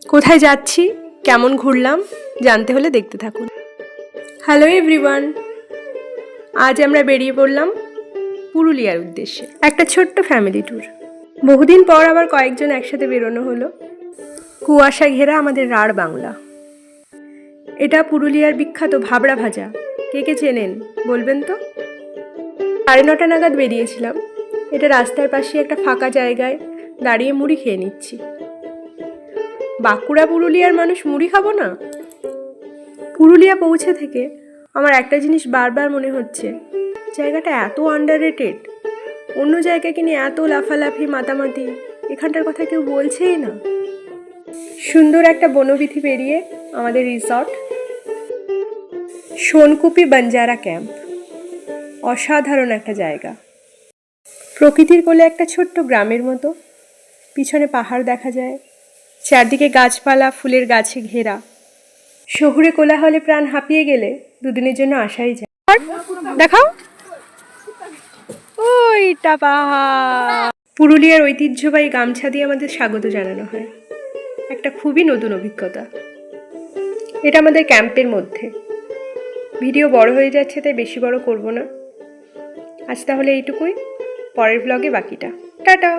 কোথায় যাচ্ছি, কেমন ঘুরলাম জানতে হলে দেখতে থাকুন। হ্যালো এভরিওয়ান, আজ আমরা বেরিয়ে পড়লাম পুরুলিয়ার উদ্দেশ্যে। একটা ছোট্ট ফ্যামিলি ট্যুর। বহুদিন পর আবার কয়েকজন একসাথে বেরোনো হলো। কুয়াশা ঘেরা আমাদের রাঢ় বাংলা। এটা পুরুলিয়ার বিখ্যাত ভাবড়া ভাজা। কে কে চেনেন বলবেন তো? 9:30 নাগাদ বেরিয়েছিলাম। এটা রাস্তার পাশে একটা ফাঁকা জায়গায় দাঁড়িয়ে মুড়ি খেয়ে নিচ্ছি। বাঁকুড়া পুরুলিয়ার মানুষ মুড়ি খাবো না? পুরুলিয়া পৌঁছে থেকে আমার একটা জিনিস বারবার মনে হচ্ছে, জায়গাটা এত আন্ডাররেটেড। অন্য জায়গাকে নিয়ে এত লাফালাফি মাতামাতি, এখানটার কথা কেউ বলছেই না। সুন্দর একটা বনবিথি পেরিয়ে আমাদের রিসর্ট সোনকুপি বাঞ্জারা ক্যাম্প। অসাধারণ একটা জায়গা, প্রকৃতির কোলে একটা ছোট্ট গ্রামের মতো। পিছনে পাহাড় দেখা যায়, চারদিকে গাছপালা ফুলের গাছে ঘেরা। শহুরে কোলাহলে প্রাণ হাঁপিয়ে গেলে দুদিনের জন্য আসাই যায়। দেখাও, ওইটা পাহাড়। পুরুলিয়ার ঐতিহ্যবাহী গামছা দিয়ে আমাদের স্বাগত জানানো হয়। একটা খুবই নতুন অভিজ্ঞতা। এটা আমাদের ক্যাম্পের মধ্যে। ভিডিও বড় হয়ে যাচ্ছে, তাই বেশি বড় করব না। আজ তাহলে এইটুকুই, পরের ব্লগে বাকিটা। টাটা।